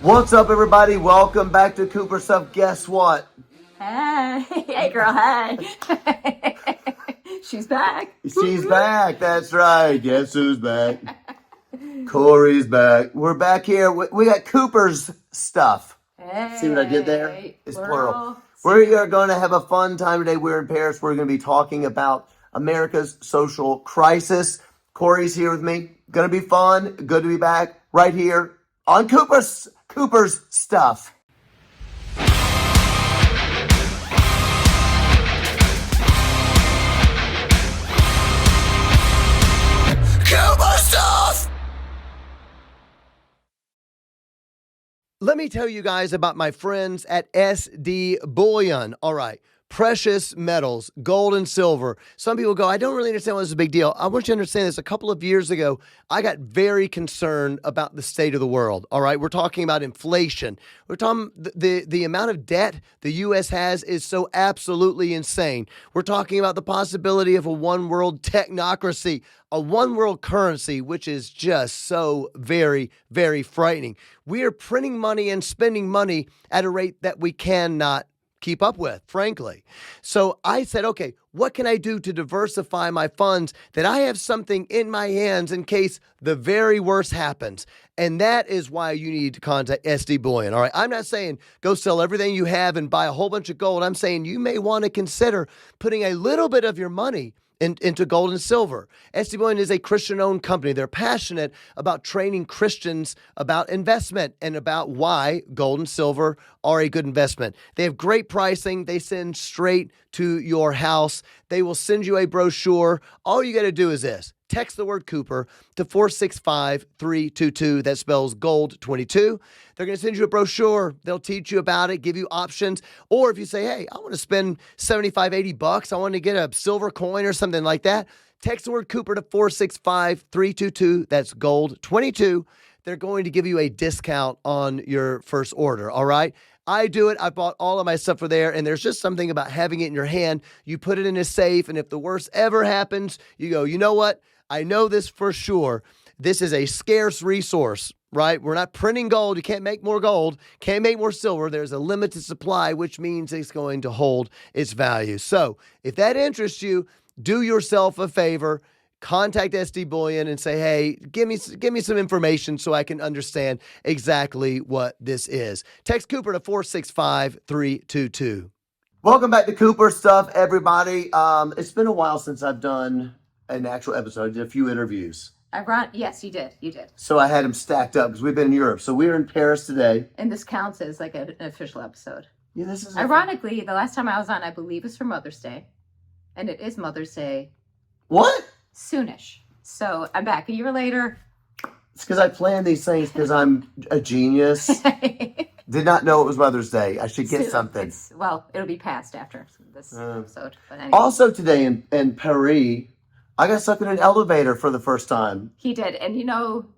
What's up, everybody? Welcome back to Cooper Stuff. Guess what? Hey girl, hey. She's back. She's back. That's right. Guess who's back? Korey's back. We're back here. We got Cooper's stuff. Hey, See what I did there? It's plural. We Singular. are going to have a fun time today. We're in Paris. We're going to be talking about America's social crisis. Korey's here with me. Going to be fun. Good to be back right here on Cooper's stuff. Cooper stuff. Let me tell you guys about my friends at SD Bullion. All right. Precious metals, gold and silver. Some people go, I don't really understand why this is a big deal. I want you to understand this. A couple of years ago, I got very concerned about the state of the world. All right. We're talking about inflation. We're talking the amount of debt the U.S. has is so absolutely insane. We're talking about the possibility of a one world technocracy, a one world currency, which is just so very, very frightening. We are printing money and spending money at a rate that we cannot keep up with, frankly. So I said, okay, what can I do to diversify my funds that I have something in my hands in case the very worst happens? And that is why you need to contact SD Bullion. All right. I'm not saying go sell everything you have and buy a whole bunch of gold. I'm saying you may want to consider putting a little bit of your money into gold and silver. SD Bullion is a Christian-owned company. They're passionate about training Christians about investment and about why gold and silver are a good investment. They have great pricing. They send straight to your house. They will send you a brochure. All you got to do is this. Text the word Cooper to 465-322. That spells gold 22. They're going to send you a brochure. They'll teach you about it, give you options. Or if you say, hey, I want to spend $75-$80. I want to get a silver coin or something like that. Text the word Cooper to 465-322. That's gold 22. They're going to give you a discount on your first order. All right. I do it. I bought all of my stuff for there, and there's just something about having it in your hand. You put it in a safe, and if the worst ever happens, you go, you know what? I know this for sure. This is a scarce resource, right? We're not printing gold. You can't make more gold, can't make more silver. There's a limited supply, which means it's going to hold its value. So if that interests you, do yourself a favor. Contact SD Bullion and say, hey, give me some information so I can understand exactly what this is. Text Cooper to 465-322. Welcome back to Cooper Stuff, everybody. It's been a while since I've done an actual episode. I did a few interviews. Yes, you did. You did. So I had them stacked up because we've been in Europe. So we're in Paris today. And this counts as like an official episode. Yeah, this is ironically, the last time I was on, I believe, was for Mother's Day. And it is Mother's Day. What? Soonish. So I'm back a year later. It's because I plan these things because I'm a genius. Did not know it was Mother's Day. I should get something. It'll be passed after this episode. But anyway. Also today in Paris, I got stuck in an elevator for the first time. He did. And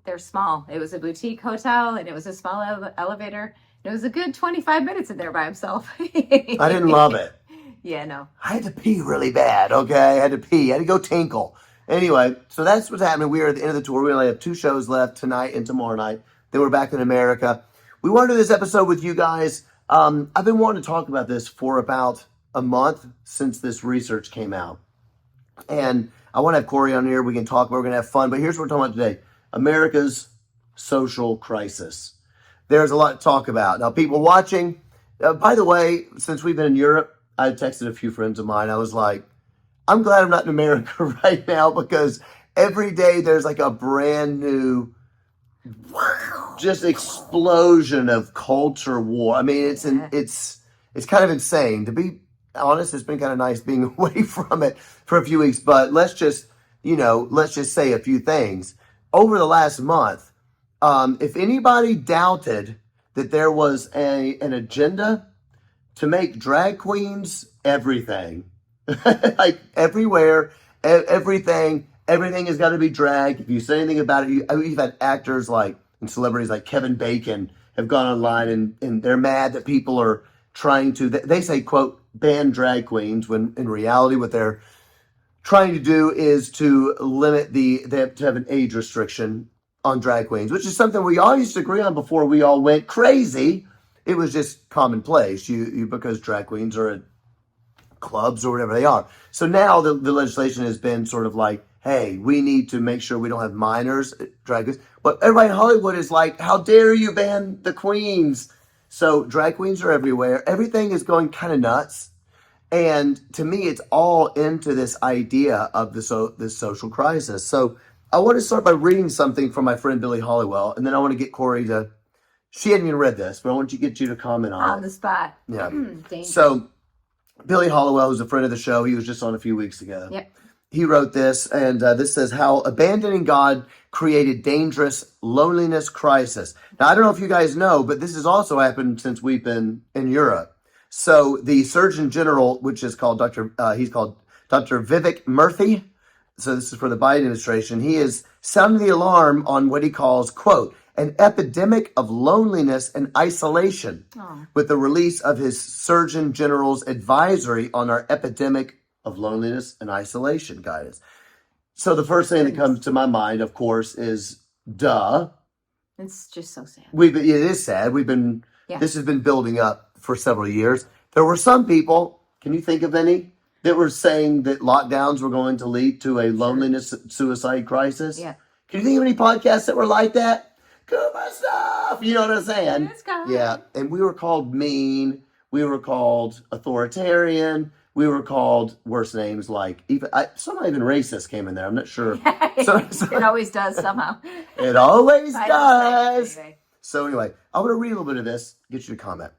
they're small. It was a boutique hotel and it was a small elevator. It was a good 25 minutes in there by himself. I didn't love it. Yeah, no. I had to pee really bad, okay? I had to pee. I had to go tinkle. Anyway, so that's what's happening. We are at the end of the tour. We only have 2 shows left, tonight and tomorrow night. Then we're back in America. We want to do this episode with you guys. I've been wanting to talk about this for about a month since this research came out. And I want to have Korey on here. We can talk. We're going to have fun. But here's what we're talking about today. America's social crisis. There's a lot to talk about. Now, people watching, by the way, since we've been in Europe, I texted a few friends of mine. I was like, I'm glad I'm not in America right now because every day there's like a brand new just explosion of culture war. I mean, it's kind of insane. To be honest, it's been kind of nice being away from it for a few weeks, but let's just say a few things. Over the last month, if anybody doubted that there was an agenda to make drag queens everything, like everywhere, everything has got to be drag. If you say anything about it, you've had actors and celebrities like Kevin Bacon have gone online and they're mad that people are trying to, they say, quote, ban drag queens, when in reality what they're trying to do is to limit they have to have an age restriction on drag queens, which is something we all used to agree on before we all went crazy. It was just commonplace. You because drag queens are at clubs or whatever they are. So now the legislation has been sort of like, hey, we need to make sure we don't have minors drag queens. But everybody in Hollywood is like, how dare you ban the queens? So drag queens are everywhere. Everything is going kind of nuts. And to me, it's all into this idea of this social crisis. So I want to start by reading something from my friend Billie Hollywell, and then I want to get Korey to. She hadn't even read this, but I want to get you to comment on it. On the spot. Yeah. Dangerous. So Billie Hollywell, who's a friend of the show, he was just on a few weeks ago. Yep. He wrote this, and this says how abandoning God created dangerous loneliness crisis. Now, I don't know if you guys know, but this has also happened since we've been in Europe. So the Surgeon General, which is called he's called Dr. Vivek Murthy. So this is for the Biden administration. He is sounding the alarm on what he calls, quote, an epidemic of loneliness and isolation with the release of his Surgeon General's advisory on our epidemic of loneliness and isolation guidance. So the first thing that comes to my mind, of course, is duh. It's just so sad. It is sad. This has been building up for several years. There were some people, can you think of any, that were saying that lockdowns were going to lead to a loneliness suicide crisis? Yeah. Can you think of any podcasts that were like that? Cooper stuff! You know what I'm saying? Yeah. And we were called mean. We were called authoritarian. We were called worse names like somehow even racist came in there. I'm not sure. It always does somehow. It always does. Anyway. So anyway, I want to read a little bit of this, get you to comment.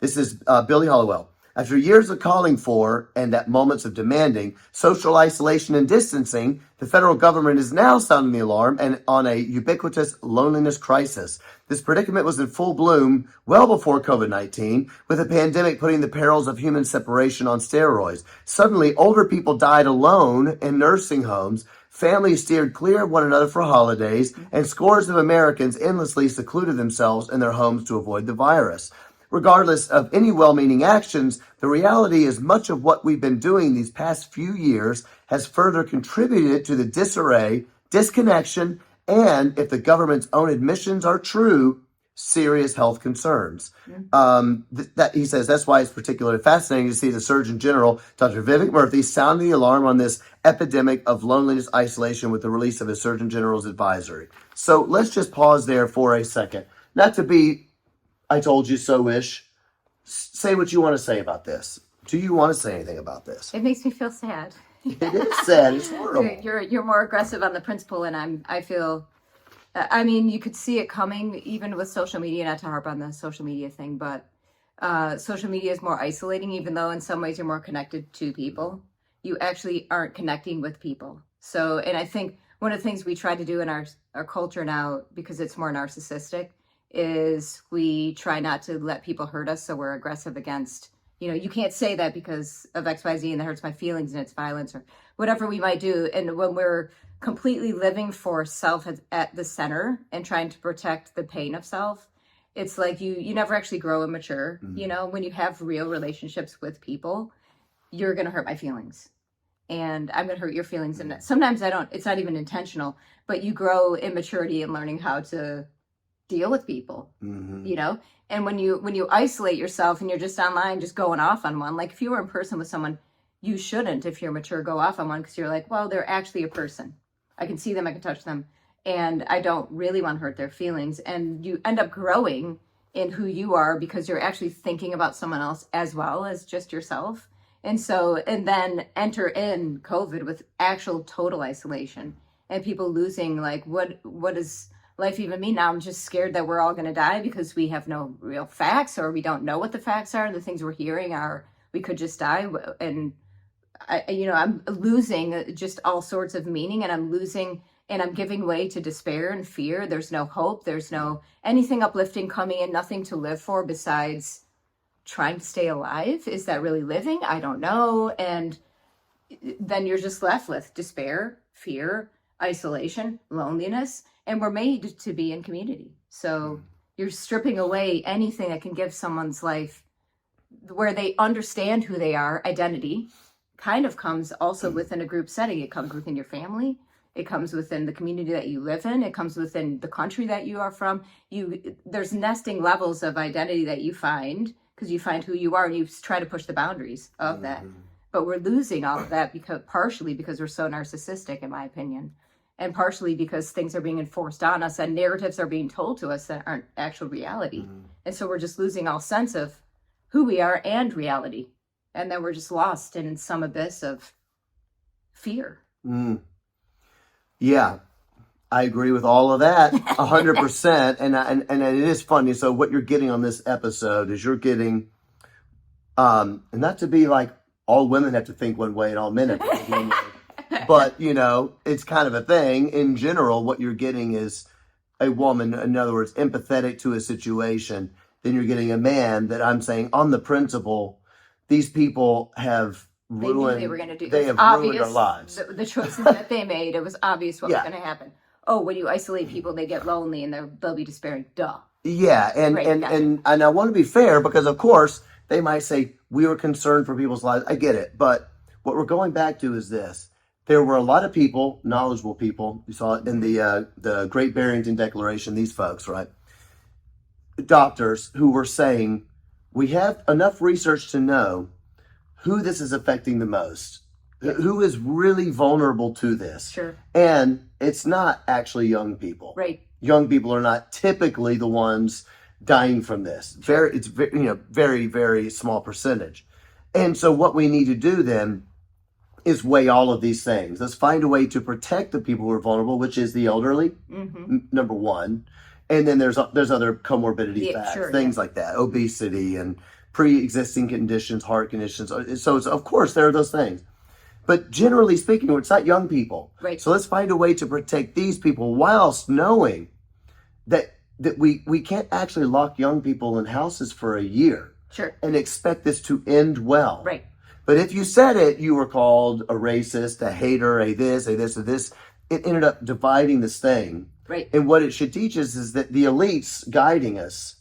This is Billie Hollywell. After years of calling for, and at moments of demanding, social isolation and distancing, the federal government is now sounding the alarm and on a ubiquitous loneliness crisis. This predicament was in full bloom well before COVID-19, with the pandemic putting the perils of human separation on steroids. Suddenly, older people died alone in nursing homes, families steered clear of one another for holidays, and scores of Americans endlessly secluded themselves in their homes to avoid the virus. Regardless of any well-meaning actions, the reality is much of what we've been doing these past few years has further contributed to the disarray, disconnection, and, if the government's own admissions are true, serious health concerns. He says that's why it's particularly fascinating to see the Surgeon General, Dr. Vivek Murthy, sounding the alarm on this epidemic of loneliness isolation with the release of his Surgeon General's advisory. So let's just pause there for a second. Not to be I told you so-ish. Say what you want to say about this. Do you want to say anything about this? It makes me feel sad. It is sad. It's horrible. You're more aggressive on the principle, and I feel. I mean, you could see it coming even with social media. Not to harp on the social media thing, but social media is more isolating. Even though in some ways you're more connected to people, you actually aren't connecting with people. So, and I think one of the things we try to do in our culture now, because it's more narcissistic, is we try not to let people hurt us, so we're aggressive against, you can't say that because of XYZ and that hurts my feelings and it's violence or whatever we might do. And when we're completely living for self at the center and trying to protect the pain of self, it's like you never actually grow and mature. Mm-hmm. When you have real relationships with people, you're going to hurt my feelings and I'm going to hurt your feelings. And sometimes it's not even intentional, but you grow in maturity and learning how to deal with people, and when you isolate yourself and you're just online, just going off on one, like if you were in person with someone, you shouldn't, if you're mature, go off on one because you're like, well, they're actually a person. I can see them, I can touch them, and I don't really want to hurt their feelings. And you end up growing in who you are because you're actually thinking about someone else as well as just yourself. And then enter in COVID with actual total isolation and people losing, like, what is life even mean? Now I'm just scared that we're all going to die because we have no real facts, or we don't know what the facts are. The things we're hearing are we could just die. And I'm losing just all sorts of meaning, and I'm giving way to despair and fear. There's no hope. There's no anything uplifting coming in, nothing to live for besides trying to stay alive. Is that really living? I don't know. And then you're just left with despair, fear, isolation, loneliness. And we're made to be in community. So you're stripping away anything that can give someone's life where they understand who they are. Identity kind of comes also within a group setting. It comes within your family. It comes within the community that you live in. It comes within the country that you are from. There's nesting levels of identity that you find because you find who you are and you try to push the boundaries of that. But we're losing all of that partially because we're so narcissistic, in my opinion, and partially because things are being enforced on us and narratives are being told to us that aren't actual reality. And so we're just losing all sense of who we are and reality. And then we're just lost in some abyss of fear. Yeah, I agree with all of that 100%. And it is funny. So what you're getting on this episode is you're getting, and not to be like all women have to think one way and all men have to think one way, but it's kind of a thing. In general, what you're getting is a woman, in other words, empathetic to a situation. Then you're getting a man that I'm saying on the principle, these people have ruined. They were going to do. They have ruined our lives. The choices that they made, it was obvious what was going to happen. Oh, when you isolate people, they get lonely and they'll be despairing. Duh. Yeah, and I want to be fair because of course they might say we were concerned for people's lives. I get it, but what we're going back to is this: there were a lot of people, knowledgeable people. You saw it in the Great Barrington Declaration. These folks, right? Doctors who were saying we have enough research to know who this is affecting the most, who is really vulnerable to this. Sure. And it's not actually young people. Right. Young people are not typically the ones dying from this. It's very, very small percentage. And so what we need to do then is weigh all of these things. Let's find a way to protect the people who are vulnerable, which is the elderly, number one. And then there's other comorbidity facts, things like that, obesity and pre-existing conditions, heart conditions. So of course there are those things. But generally speaking, it's not young people. Right. So let's find a way to protect these people whilst knowing that we can't actually lock young people in houses for a year. Sure. And expect this to end well. Right. But if you said it, you were called a racist, a hater, a this, a this, a this. It ended up dividing this thing. Right. And what it should teach us is that the elites guiding us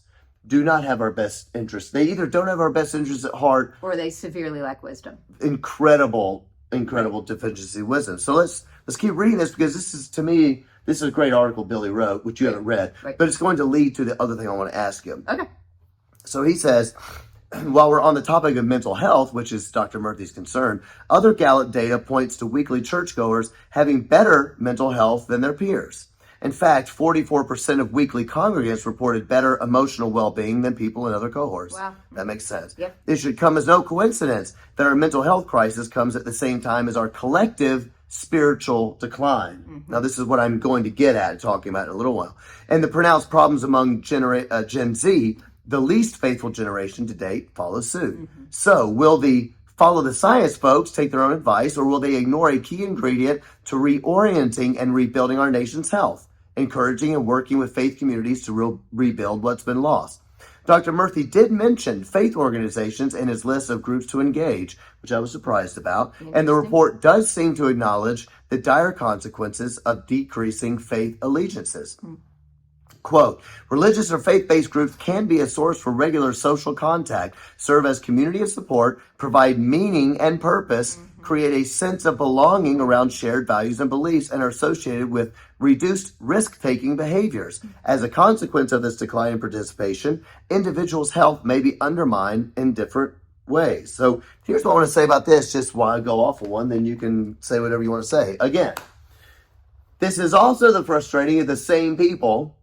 do not have our best interests. They either don't have our best interests at heart, or they severely lack wisdom. Incredible deficiency of wisdom. So let's keep reading this because this is a great article Billy wrote, which you haven't read, but it's going to lead to the other thing I want to ask you. Okay. So he says, while we're on the topic of mental health, which is Dr. Murthy's concern, other Gallup data points to weekly churchgoers having better mental health than their peers. In fact, 44% of weekly congregants reported better emotional well-being than people in other cohorts. Wow. That makes sense. Yep. It should come as no coincidence that our mental health crisis comes at the same time as our collective spiritual decline. Now, this is what I'm going to get at talking about in a little while. And the pronounced problems among Gen Z, the least faithful generation to date, follow suit. So will the follow the science folks take their own advice, or will they ignore a key ingredient to reorienting and rebuilding our nation's health, encouraging and working with faith communities to rebuild what's been lost? Dr. Murthy did mention faith organizations in his list of groups to engage, which I was surprised about. And the report does seem to acknowledge the dire consequences of decreasing faith allegiances. Quote, religious or faith-based groups can be a source for regular social contact, serve as community of support, provide meaning and purpose, create a sense of belonging around shared values and beliefs, and are associated with reduced risk-taking behaviors. As a consequence of this decline in participation, individuals' health may be undermined in different ways. So here's what I want to say about this, just while I go off of one, then you can say whatever you want to say. Again, this is also the frustrating of the same people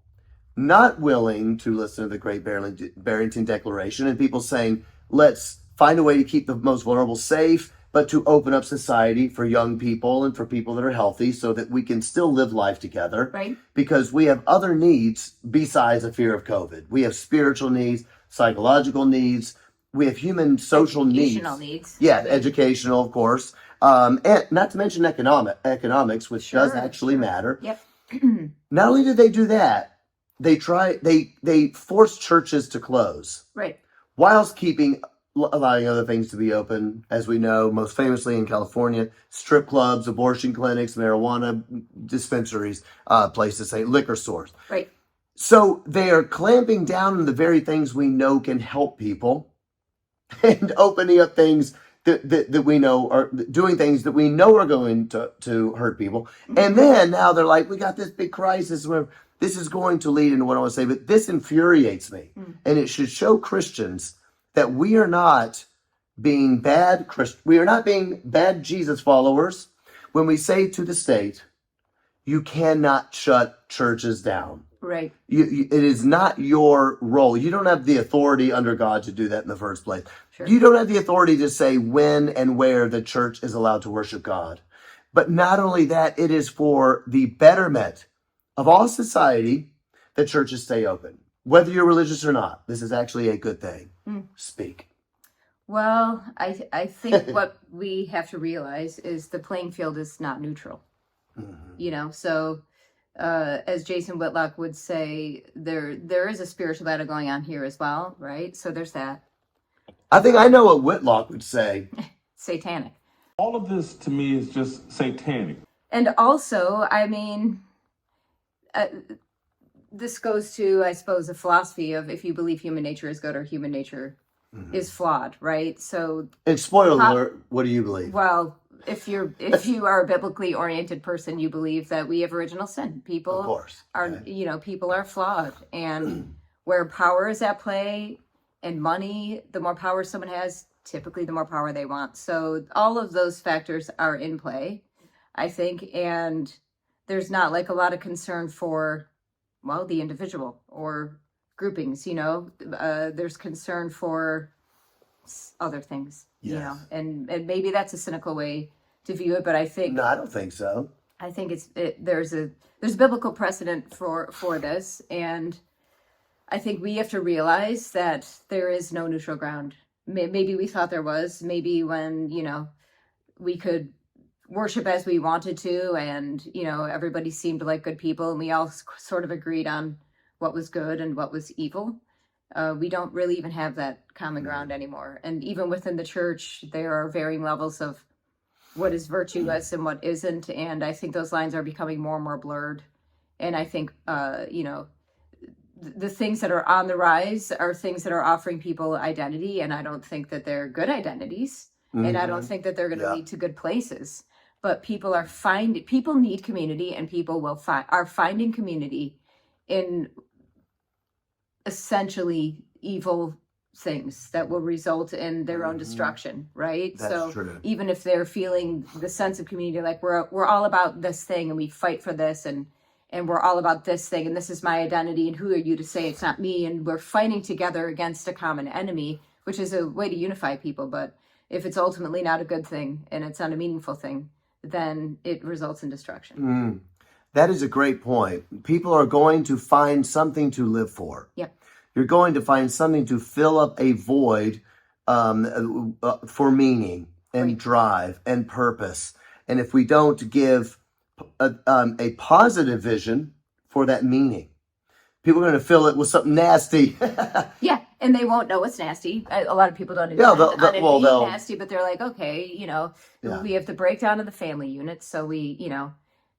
not willing to listen to the Great Barrington Declaration and people saying, let's find a way to keep the most vulnerable safe, but to open up society for young people and for people that are healthy so that we can still live life together. Right. Because we have other needs besides the fear of COVID. We have spiritual needs, psychological needs. We have human social Educational needs. Yeah, educational, of course. And not to mention economics, which does actually matter. Yep. Not only did they do that, they forced churches to close. Right. Whilst allowing other things to be open, as we know, most famously in California, strip clubs, abortion clinics, marijuana dispensaries, places, say liquor stores. Right. So they are clamping down on the very things we know can help people and opening up things that we know are doing things that we know are going to hurt people. And then now they're like, we got this big crisis where this is going to lead into what I want to say, but this infuriates me. And it should show Christians that we are not being bad Christians. We are not being bad Jesus followers when we say to the state, you cannot shut churches down. Right. It is not your role. You don't have the authority under God to do that in the first place. Sure. You don't have the authority to say when and where the church is allowed to worship God. But not only that, it is for the betterment of all society that churches stay open. Whether you're religious or not, this is actually a good thing. Speak. Well, I think what we have to realize is the playing field is not neutral. So as Jason Whitlock would say, there is a spiritual battle going on here as well, right? So there's that. I think I know what Whitlock would say. Satanic. All of this to me is just satanic. And also, I mean, this goes to, I suppose, a philosophy of if you believe human nature is good or human nature is flawed, right? So, and spoiler alert, what do you believe? Well, if you are a biblically oriented person, you believe that we have original sin. People of course. People are flawed, and where power is at play and money, the more power someone has, typically the more power they want. So all of those factors are in play, I think, and there's not like a lot of concern for, well, the individual or groupings, there's concern for other things, and maybe that's a cynical way to view it, but I think no, I don't think so. I think there's biblical precedent for this, and I think we have to realize that there is no neutral ground. Maybe we thought there was, maybe when we could worship as we wanted to, and everybody seemed like good people, and we all sort of agreed on what was good and what was evil. We don't really even have that common ground anymore. And even within the church, there are varying levels of what is virtuous and what isn't. And I think those lines are becoming more and more blurred. And I think, the things that are on the rise are things that are offering people identity. And I don't think that they're good identities. And I don't think that they're going to lead to good places. But people need community, and people are finding community in essentially evil things that will result in their own destruction, right? That's true. Even if they're feeling the sense of community, like we're all about this thing and we fight for this, and we're all about this thing and this is my identity, and who are you to say it's not me, and we're fighting together against a common enemy, which is a way to unify people. But if it's ultimately not a good thing and it's not a meaningful thing, then it results in destruction. That is a great point. People are going to find something to live for. Yep. You're going to find something to fill up a void for meaning and drive and purpose. And if we don't give a positive vision for that meaning, people are going to fill it with something nasty. Yeah, and they won't know it's nasty. A lot of people don't know it's nasty, but they're like, okay, we have the breakdown of the family unit, so we,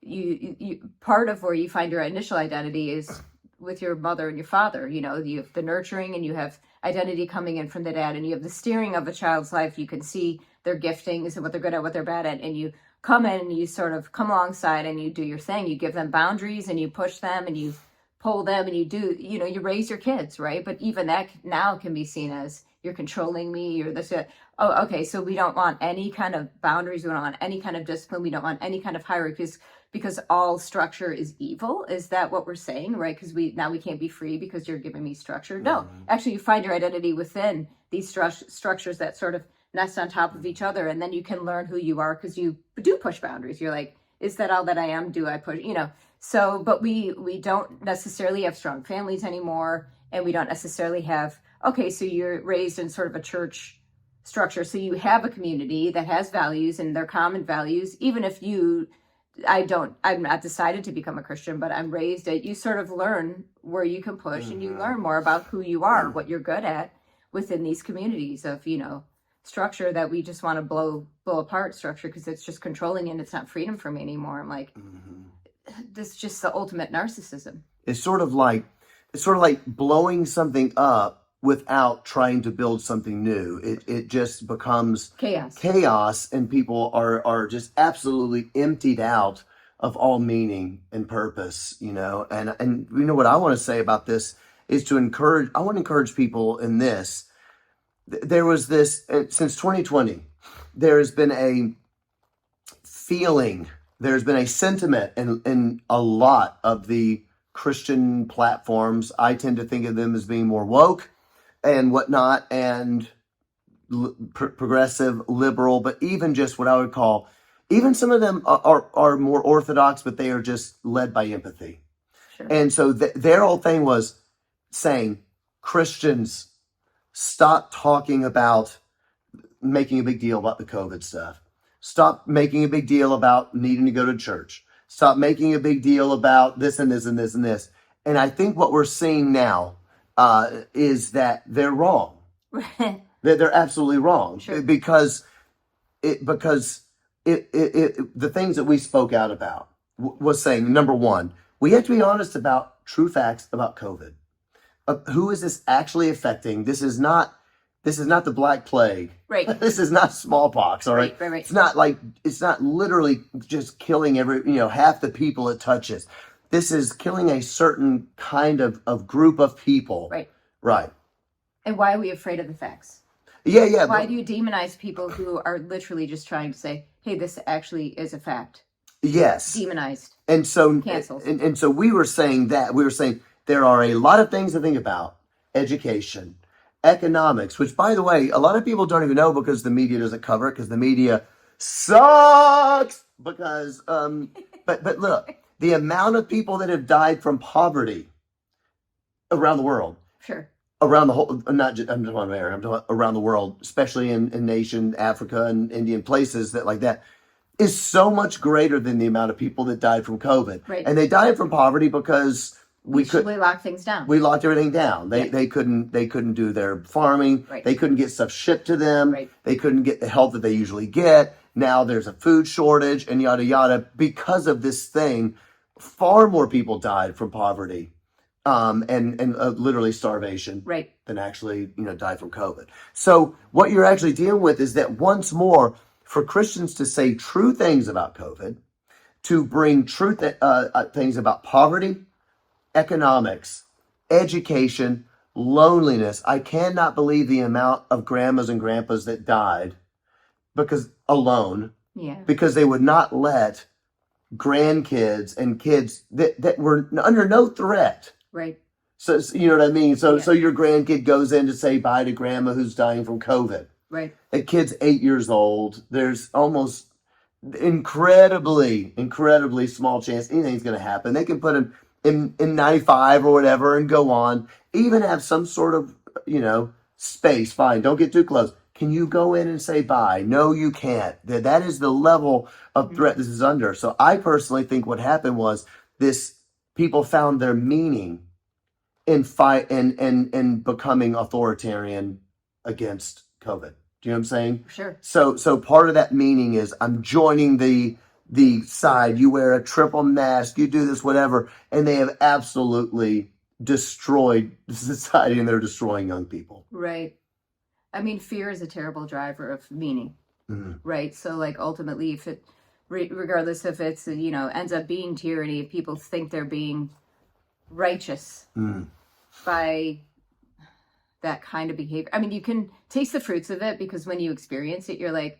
you part of where you find your initial identity is with your mother and your father. You have the nurturing, and you have identity coming in from the dad, and you have the steering of a child's life. You can see their giftings and what they're good at, what they're bad at, and you come in and you sort of come alongside and you do your thing. You give them boundaries and you push them and you pull them, and you do, you raise your kids, right? But even that now can be seen as you're controlling me, you're this. Oh, okay, so we don't want any kind of boundaries. We don't want any kind of discipline. We don't want any kind of hierarchies, because all structure is evil. Is that what we're saying, right? Because we can't be free because you're giving me structure. No, actually, you find your identity within these structures that sort of nest on top of each other, and then you can learn who you are because you do push boundaries. You're like, is that all that I am? Do I push? So, but we don't necessarily have strong families anymore, and we don't necessarily have. Okay, so you're raised in sort of a church structure, so you have a community that has values, and they're common values, even if I'm not decided to become a Christian, but I'm raised at, you sort of learn where you can push, and you learn more about who you are, what you're good at within these communities of, structure that we just want to blow apart structure because it's just controlling and it's not freedom for me anymore. I'm like, this is just the ultimate narcissism. It's sort of like blowing something up without trying to build something new. It just becomes Chaos. and people are just absolutely emptied out of all meaning and purpose, And you know what I want to say about this is I want to encourage people in this. There was this, since 2020, there has been a feeling, there's been a sentiment in a lot of the Christian platforms. I tend to think of them as being more woke and whatnot, and progressive, liberal, but even just what I would call, even some of them are more orthodox, but they are just led by empathy. Sure. And so their whole thing was saying, Christians, stop talking about making a big deal about the COVID stuff. Stop making a big deal about needing to go to church. Stop making a big deal about this and this and this and this. And I think what we're seeing now is that they're wrong. They're absolutely wrong. Sure. because the things that we spoke out about was saying, number one, we have to be honest about true facts about COVID. Who is this actually affecting? This is not the Black Plague. Right. This is not smallpox. All right. Right. It's not literally just killing half the people it touches. This is killing a certain kind of group of people. Right. Right. And why are we afraid of the facts? Yeah. Why do you demonize people who are literally just trying to say, hey, this actually is a fact? Yes. Demonized. And so Canceled. And so we were saying there are a lot of things to think about. Education, economics, which, by the way, a lot of people don't even know because the media doesn't cover it, because the media sucks. Because but look, the amount of people that have died from poverty around the world. Sure. Around the whole, not just, I'm just on America, I'm talking about around the world, especially in nation, Africa and Indian places that like that, is so much greater than the amount of people that died from COVID. Right. And they died from poverty because we locked things down. We locked everything down. They couldn't do their farming. Right. They couldn't get stuff shipped to them. Right. They couldn't get the help that they usually get. Now there's a food shortage and yada yada. Because of this thing, far more people died from poverty and literally starvation, right, than actually died from COVID. So what you're actually dealing with is that once more, for Christians to say true things about COVID, to bring true things about poverty, economics, education, loneliness. I cannot believe the amount of grandmas and grandpas that died because they would not let grandkids and kids that were under no threat. Right. So you know what I mean? So your grandkid goes in to say bye to grandma who's dying from COVID. Right. The kid's 8 years old. There's almost incredibly small chance anything's going to happen. They can put him in 95 or whatever and go on. Even have some sort of, space. Fine. Don't get too close. Can you go in and say bye? No, you can't. That is the level of threat this is under. So I personally think what happened was people found their meaning in fight and becoming authoritarian against COVID. Do you know what I'm saying? Sure. So part of that meaning is I'm joining the side. You wear a triple mask, you do this, whatever, and they have absolutely destroyed society, and they're destroying young people. Right. I mean, fear is a terrible driver of meaning. Mm-hmm. Right. So like ultimately, if it, regardless if it's, ends up being tyranny, if people think they're being righteous by that kind of behavior. I mean, you can taste the fruits of it because when you experience it, you're like,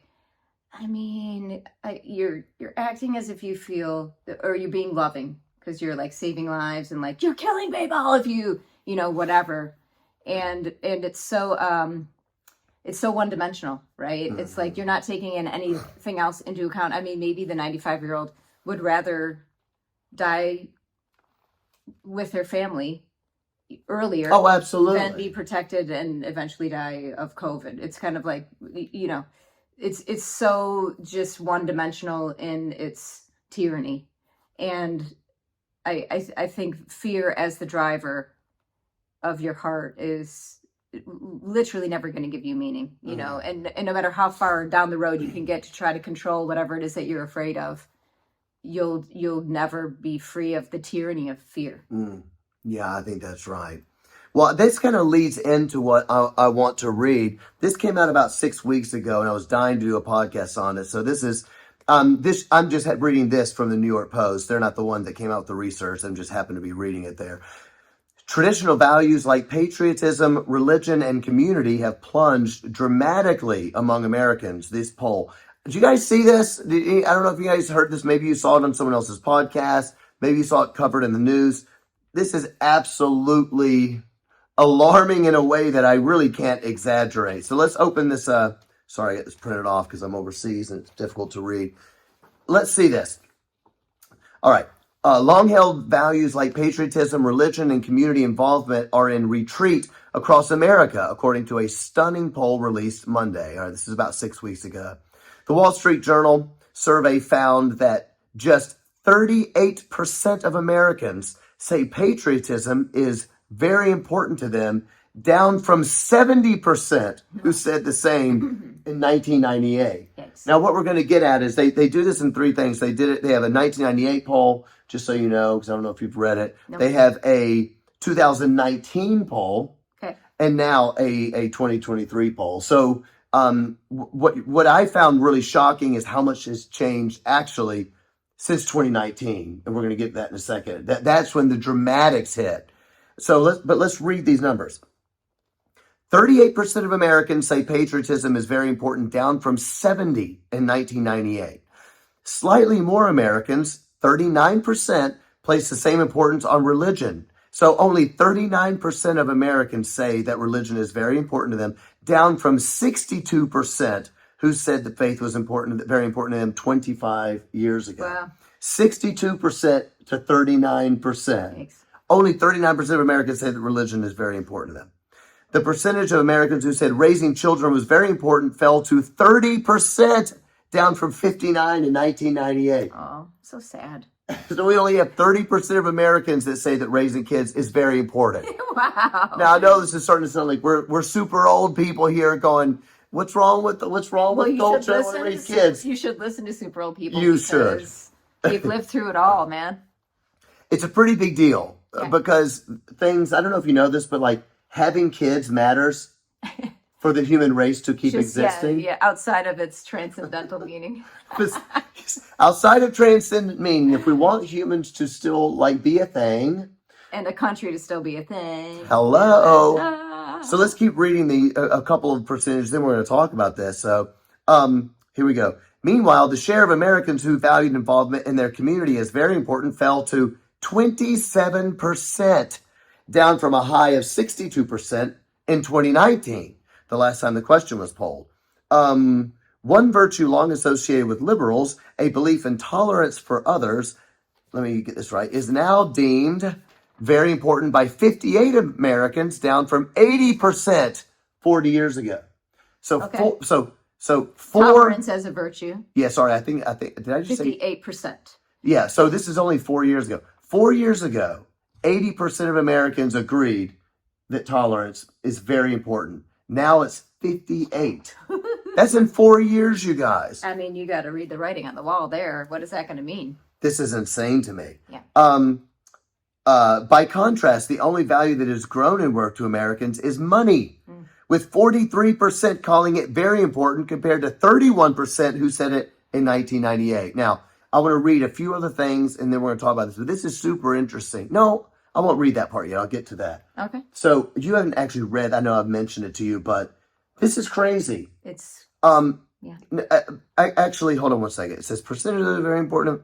I mean, you're acting as if you feel, or you're being loving because you're like saving lives and like, you're killing people if you, whatever. And it's so one dimensional, right? Mm-hmm. It's like, you're not taking in anything else into account. I mean, maybe the 95-year-old would rather die with her family earlier. Oh, absolutely. Than be protected and eventually die of COVID. It's kind of like, it's so just one dimensional in its tyranny. And I think fear as the driver of your heart is literally never going to give you meaning, and no matter how far down the road you can get to try to control whatever it is that you're afraid of, you'll never be free of the tyranny of fear. Yeah, I think that's right. Well, this kind of leads into what I want to read. This came out about 6 weeks ago, and I was dying to do a podcast on it. So this is I'm just reading this from the New York Post. They're not the one that came out with the research. I'm just happen to be reading it there. Traditional values like patriotism, religion, and community have plunged dramatically among Americans. This poll. Did you guys see this? I don't know if you guys heard this. Maybe you saw it on someone else's podcast. Maybe you saw it covered in the news. This is absolutely alarming in a way that I really can't exaggerate. So let's open this. Sorry, I got this printed off because I'm overseas and it's difficult to read. Let's see this. All right. Long-held values like patriotism, religion, and community involvement are in retreat across America, according to a stunning poll released Monday. All right, this is about 6 weeks ago. The Wall Street Journal survey found that just 38% of Americans say patriotism is very important to them, down from 70% who said the same in 1998. Yes. Now, what we're going to get at is they do this in three things. They have a 1998 poll, just so you know, because I don't know if you've read it. Nope. They have a 2019 poll, Okay. and now a 2023 poll. So what I found really shocking is how much has changed actually since 2019, and we're going to get to that in a second. That's when the dramatics hit. So let's read these numbers. 38% of Americans say patriotism is very important, down from 70 in 1998. Slightly more Americans, 39%, place the same importance on religion. So only 39% of Americans say that religion is very important to them, down from 62% who said that faith was important, very important to them 25 years ago. Wow. 62% to 39%. Thanks. Only 39% of Americans say that religion is very important to them. The percentage of Americans who said raising children was very important fell to 30%, down from 59 in 1998. Oh, so sad. So we only have 30% of Americans that say that raising kids is very important. Wow. Now I know this is starting to sound like we're super old people here going, what's wrong with culture? I want to raise kids. You should listen to super old people. You should. Because they've lived through it all, man. It's a pretty big deal Yeah. because things, I don't know if you know this, but like having kids matters for the human race to keep existing. Yeah, outside of its transcendental meaning. Outside of transcendent meaning, if we want humans to still like be a thing. And a country to still be a thing. Hello. Ah. So let's keep reading a couple of percentages, then we're going to talk about this. So here we go. Meanwhile, the share of Americans who valued involvement in their community as very important fell to 27%, down from a high of 62% in 2019, the last time the question was polled. One virtue long associated with liberals, a belief in tolerance for others, let me get this right, is now deemed very important by 58 Americans, down from 80% 40 years ago. So, Okay. so Tolerance as a virtue. Yeah, sorry, I think, did I just say? 58%. Yeah, so this is only 4 years ago. 4 years ago, 80% of Americans agreed that tolerance is very important. Now it's 58. That's in 4 years, you guys. I mean, you got to read the writing on the wall there. What is that going to mean? This is insane to me. Yeah. By contrast, the only value that has grown in work to Americans is money, with 43% calling it very important compared to 31% who said it in 1998. Now, I want to read a few other things and then we're going to talk about this. But this is super interesting. No, I won't read that part yet. I'll get to that. Okay. So you haven't actually read, I know I've mentioned it to you, but this is crazy. It's, yeah. Actually, hold on one second. It says percentage are very important.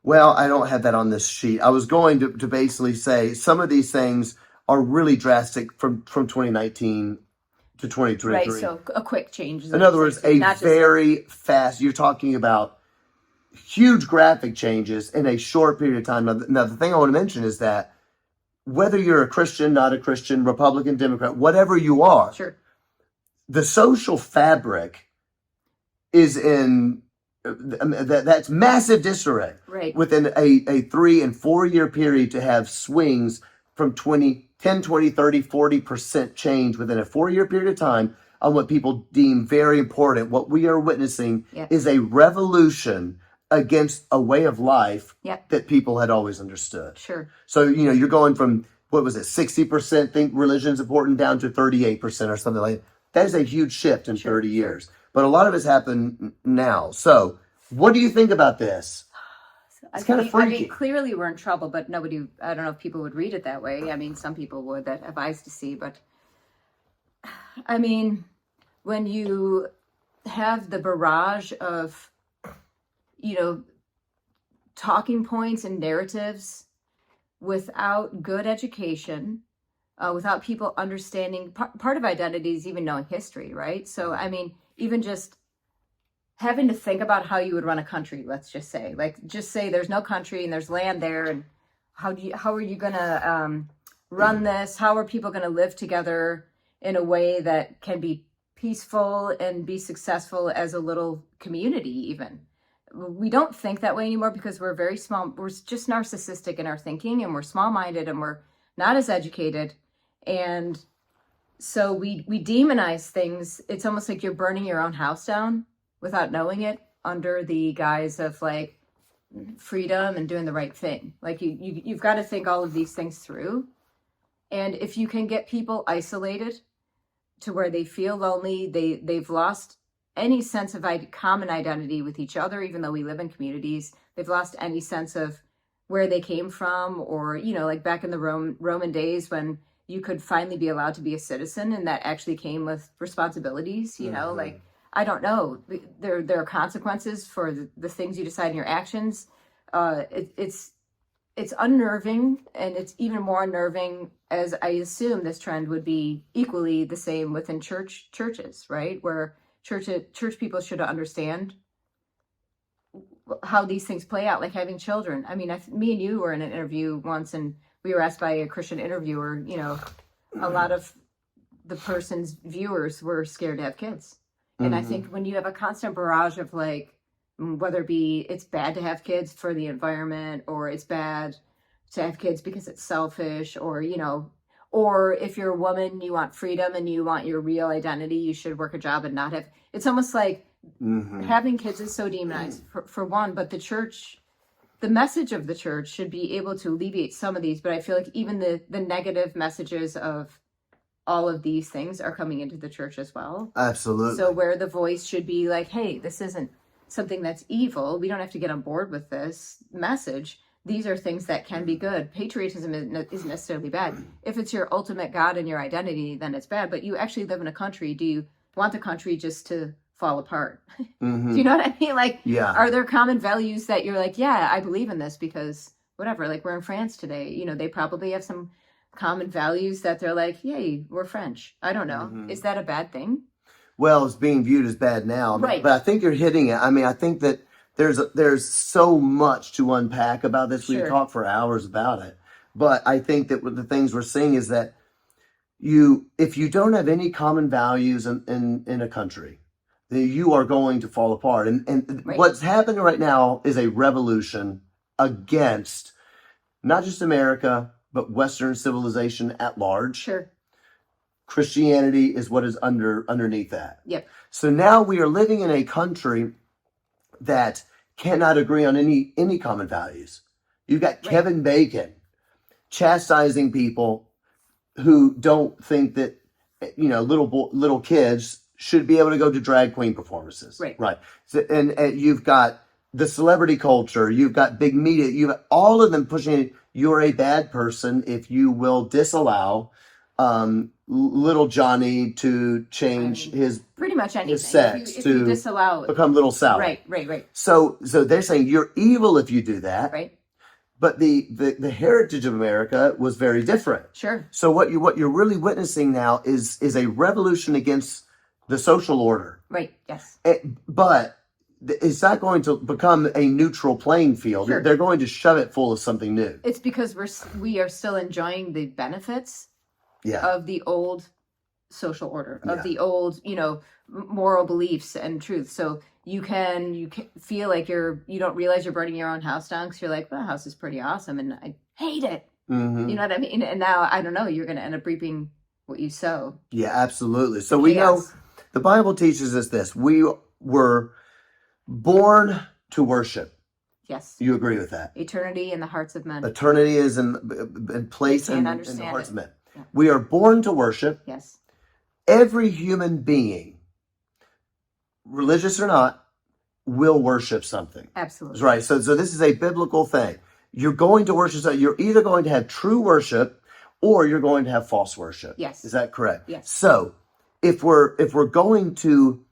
Well, I don't have that on this sheet. I was going to basically say some of these things are really drastic from 2019 to 2023. Right, so a quick change. In other words, very fast, you're talking about huge graphic changes in a short period of time. Now, the thing I want to mention is that whether you're a Christian, not a Christian, Republican, Democrat, whatever you are, Sure. the social fabric is in that's massive disarray. Right. Within a 3 and 4 year period to have swings from 10, 20, 30, 40% change within a 4 year period of time on what people deem very important. What we are witnessing Yeah. is a revolution against a way of life Yep. that people had always understood. Sure. So, you're going from, what was it, 60% think religion's important down to 38% or something like that. That is a huge shift in 30 years. But a lot of it's happened now. So, what do you think about this? It's kind of freaky. I mean, clearly we're in trouble, but nobody, I don't know if people would read it that way. I mean, some people would that have eyes to see, but I mean, when you have the barrage of, talking points and narratives without good education, without people understanding, part of identity is even knowing history, right? So, I mean, even just having to think about how you would run a country, let's just say, just say there's no country and there's land there, and how are you gonna run this? How are people gonna live together in a way that can be peaceful and be successful as a little community? Even we don't think that way anymore because we're very small. We're just narcissistic in our thinking, and we're small-minded, and we're not as educated, and so we demonize things. It's almost like you're burning your own house down without knowing it, under the guise of like freedom and doing the right thing. Like you've got to think all of these things through. And if you can get people isolated to where they feel lonely, they've lost any sense of common identity with each other, even though we live in communities, they've lost any sense of where they came from, or, like back in the Roman days when you could finally be allowed to be a citizen, and that actually came with responsibilities, like, I don't know. There are consequences for the things you decide in your actions. It's unnerving, and it's even more unnerving as I assume this trend would be equally the same within churches, right? Where church people should understand how these things play out, like having children. I mean, me and you were in an interview once, and we were asked by a Christian interviewer, a lot of the person's viewers were scared to have kids. And I think when you have a constant barrage of like, whether it be it's bad to have kids for the environment, or it's bad to have kids because it's selfish, or, or if you're a woman, you want freedom and you want your real identity, you should work a job and not have, it's almost like having kids is so demonized for one, but the message of the church should be able to alleviate some of these. But I feel like even the negative messages of all of these things are coming into the church as well. Absolutely. So where the voice should be like, hey, this isn't something that's evil. We don't have to get on board with this message. These are things that can be good. Patriotism isn't necessarily bad. If it's your ultimate God and your identity, then it's bad. But you actually live in a country. Do you want the country just to fall apart? Do you know what I mean? Like, are there common values that you're like, yeah, I believe in this because whatever, like we're in France today, they probably have some common values that they're like, yay, we're French. I don't know. Is that a bad thing? Well, it's being viewed as bad now, right? But I think you're hitting it. I mean, I think that there's so much to unpack about this. We talk for hours about it, but I think that the things we're seeing is that if you don't have any common values in a country, then you are going to fall apart. And what's happening right now is a revolution against not just America, but Western civilization at large. Sure. Christianity is what is underneath that. Yep. So now we are living in a country that cannot agree on any common values. You've got Kevin Bacon chastising people who don't think that little kids should be able to go to drag queen performances. Right. So, and you've got the celebrity culture. You've got big media. You've got all of them pushing. You're a bad person if you will disallow little Johnny to change his pretty much anything. His sex if you disallow become little Sally. Right. So they're saying you're evil if you do that. Right. But the heritage of America was very different. Sure. So what you're really witnessing now is a revolution against the social order. Right. Yes. But it's not going to become a neutral playing field. Sure. They're going to shove it full of something new. It's because we are still enjoying the benefits of the old social order, of the old, moral beliefs and truth. So you can feel like you don't realize you're burning your own house down because you're like, well, the house is pretty awesome and I hate it. You know what I mean? And now, I don't know, you're going to end up reaping what you sow. Yeah, absolutely. So we know the Bible teaches us this. We were born to worship. Yes. You agree with that? Eternity in the hearts of men. Eternity is in place in the hearts of men. Yeah. We are born to worship. Yes. Every human being, religious or not, will worship something. Absolutely. Right. So this is a biblical thing. You're going to worship something. You're either going to have true worship or you're going to have false worship. Yes. Is that correct? Yes. So if we're going to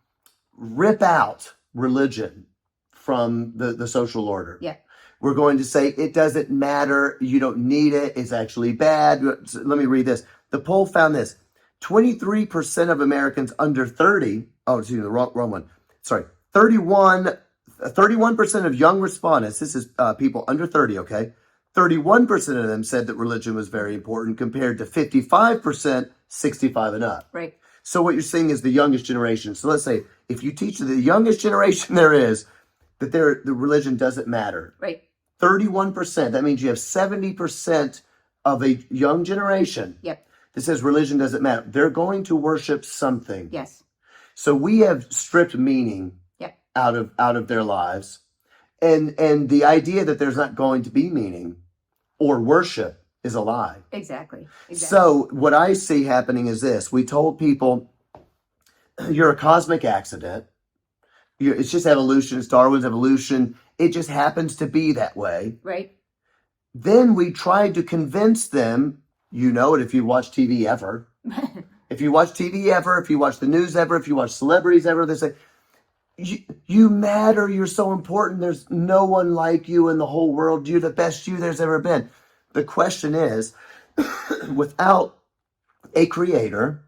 rip out religion from the social order, yeah, we're going to say it doesn't matter. You don't need it. It's actually bad. Let me read this. The poll found this: 23% of Americans under 30. Oh, excuse me, the wrong one. Sorry. 31% of young respondents, this is people under 30, okay? 31% of them said that religion was very important compared to 55% 65 and up. Right. So what you're saying is the youngest generation. So let's say if you teach the youngest generation there is that the religion doesn't matter. Right. 31%, that means you have 70% of a young generation yep. that says religion doesn't matter. They're going to worship something. Yes. So we have stripped meaning out of their lives, and the idea that there's not going to be meaning or worship is a lie. Exactly. So what I see happening is this: we told people you're a cosmic accident. It's just evolution. It's Darwin's evolution. It just happens to be that way. Right. Then we tried to convince them. You know it if you watch TV ever. If you watch TV ever, if you watch the news ever, if you watch celebrities ever, they say, you matter. You're so important. There's no one like you in the whole world. You're the best you there's ever been. The question is, without a creator,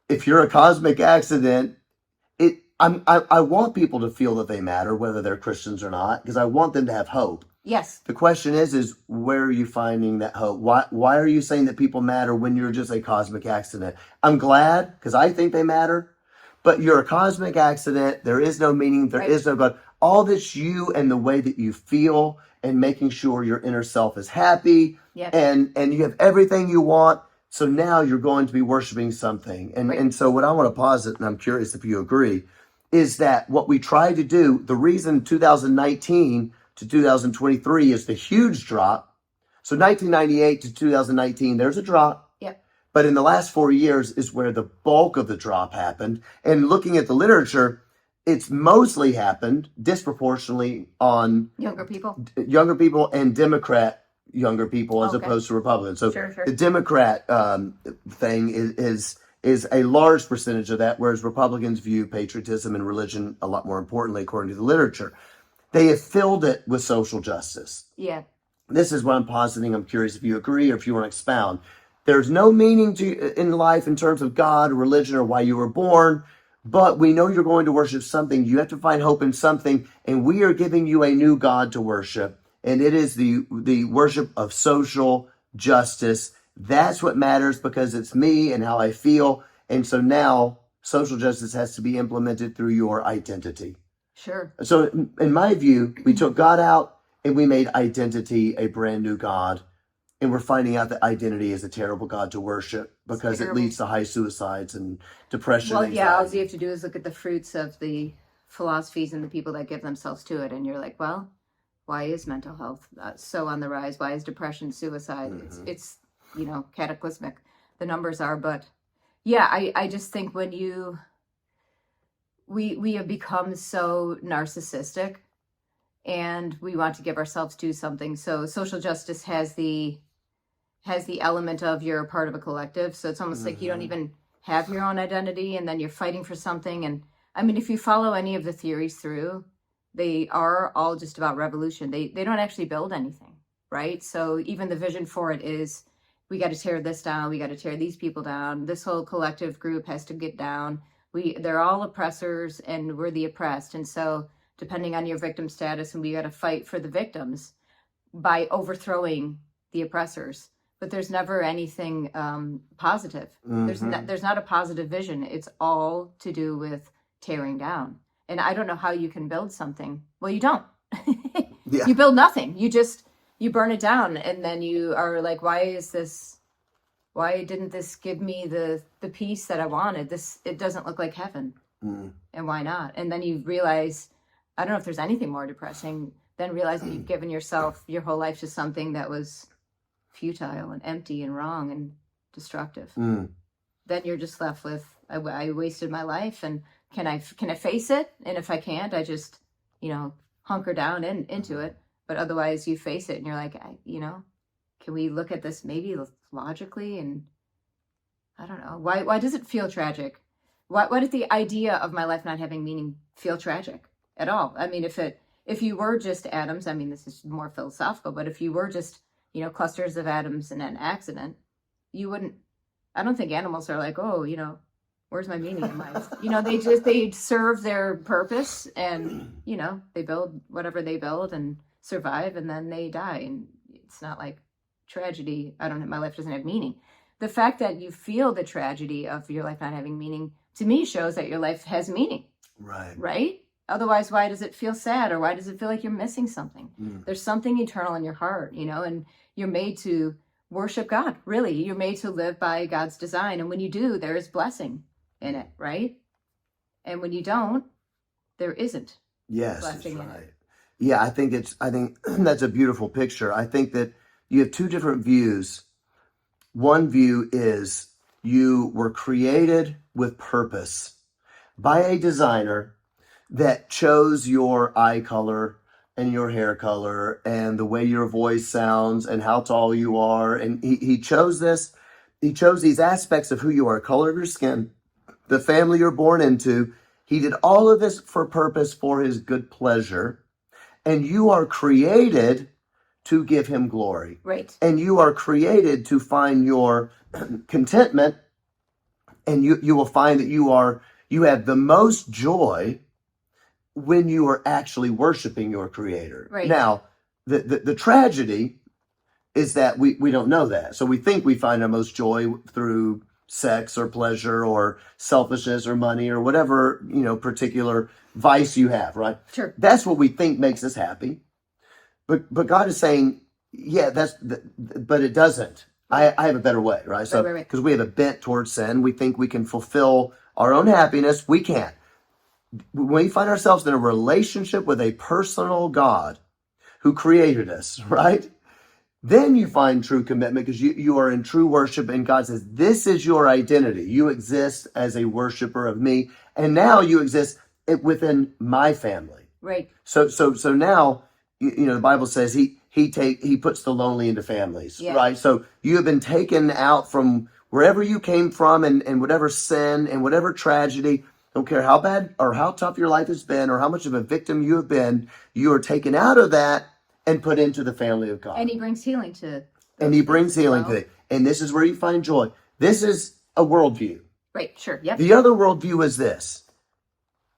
if you're a cosmic accident, I want people to feel that they matter, whether they're Christians or not, because I want them to have hope. Yes. The question is where are you finding that hope? Why are you saying that people matter when you're just a cosmic accident? I'm glad, because I think they matter. But you're a cosmic accident. There is no meaning. There is no God. All this you and the way that you feel and making sure your inner self is happy. Yep. And you have everything you want. So now you're going to be worshiping something. And so what I want to posit, and I'm curious if you agree, is that what we tried to do, the reason 2019 to 2023 is the huge drop. So 1998 to 2019, there's a drop. But in the last 4 years is where the bulk of the drop happened. And looking at the literature, it's mostly happened disproportionately on younger people and Democrat younger people as opposed to Republicans. So the Democrat thing is a large percentage of that, whereas Republicans view patriotism and religion a lot more importantly, according to the literature. They have filled it with social justice. Yeah. This is what I'm positing. I'm curious if you agree or if you want to expound. There's no meaning in life in terms of God or religion or why you were born, but we know you're going to worship something. You have to find hope in something, and we are giving you a new God to worship, and it is the worship of social justice. That's what matters because it's me and how I feel, and so now social justice has to be implemented through your identity. Sure. So in my view, we took God out and we made identity a brand new God. And we're finding out that identity is a terrible God to worship because it leads to high suicides and depression. Well, yeah, all you have to do is look at the fruits of the philosophies and the people that give themselves to it. And you're like, well, why is mental health so on the rise? Why is depression, suicide? Mm-hmm. It's cataclysmic. The numbers are. But yeah, I just think when we have become so narcissistic and we want to give ourselves to something. So social justice has the element of you're a part of a collective. So it's almost like you don't even have your own identity and then you're fighting for something. And I mean, if you follow any of the theories through, they are all just about revolution. They don't actually build anything, right? So even the vision for it is we got to tear this down. We got to tear these people down. This whole collective group has to get down. They're all oppressors and we're the oppressed. And so depending on your victim status, and we got to fight for the victims by overthrowing the oppressors. But there's never anything positive. Mm-hmm. There's not a positive vision. It's all to do with tearing down. And I don't know how you can build something. Well, you don't. Yeah. You build nothing. You burn it down, and then you are like, why didn't this give me the peace that I wanted? It doesn't look like heaven. Mm. And why not? And then you realize I don't know if there's anything more depressing than realizing you've given yourself your whole life to something that was futile and empty and wrong and destructive. Then you're just left with, I wasted my life, and can I face it? And if I can't, I just, hunker down into it. But otherwise you face it and you're like, can we look at this maybe logically? And I don't know. Why does it feel tragic? Why did the idea of my life not having meaning feel tragic at all? I mean, if you were just atoms, I mean, this is more philosophical, but if you were just, clusters of atoms in an accident, you wouldn't, I don't think animals are like, oh, where's my meaning in life? They serve their purpose, and, they build whatever they build and survive, and then they die. And it's not like tragedy. My life doesn't have meaning. The fact that you feel the tragedy of your life not having meaning, to me, shows that your life has meaning. Right. Right? Otherwise, why does it feel sad, or why does it feel like you're missing something? There's something eternal in your heart, and you're made to worship God. Really, you're made to live by God's design. And when you do, there is blessing in it, right? And when you don't, there isn't. Yes, blessing that's in right. it. Yeah, I think that's a beautiful picture. I think that you have two different views. One view is you were created with purpose by a designer that chose your eye color and your hair color and the way your voice sounds and how tall you are. And he chose this. He chose these aspects of who you are, color of your skin, the family you're born into. He did all of this for purpose, for his good pleasure. And you are created to give him glory. Right. And you are created to find your contentment. And you will find that you have the most joy when you are actually worshiping your creator. Right. Now, the tragedy is that we don't know that. So we think we find our most joy through sex or pleasure or selfishness or money or whatever, particular vice you have, right? Sure. That's what we think makes us happy. But God is saying, yeah, but it doesn't. I have a better way, right? So Right. because we have a bent towards sin, we think we can fulfill our own happiness. We can't. When we find ourselves in a relationship with a personal God who created us, right? Then you find true commitment because you are in true worship, and God says, this is your identity. You exist as a worshiper of me, and now you exist within my family. Right. So now, the Bible says he puts the lonely into families, Yeah. right? So you have been taken out from wherever you came from and whatever sin and whatever tragedy. Don't care how bad or how tough your life has been or how much of a victim you have been, you are taken out of that and put into the family of God. And he brings healing to And he brings healing well. to it. And this is where you find joy. This is a worldview. Right, sure, yep. The other worldview is this.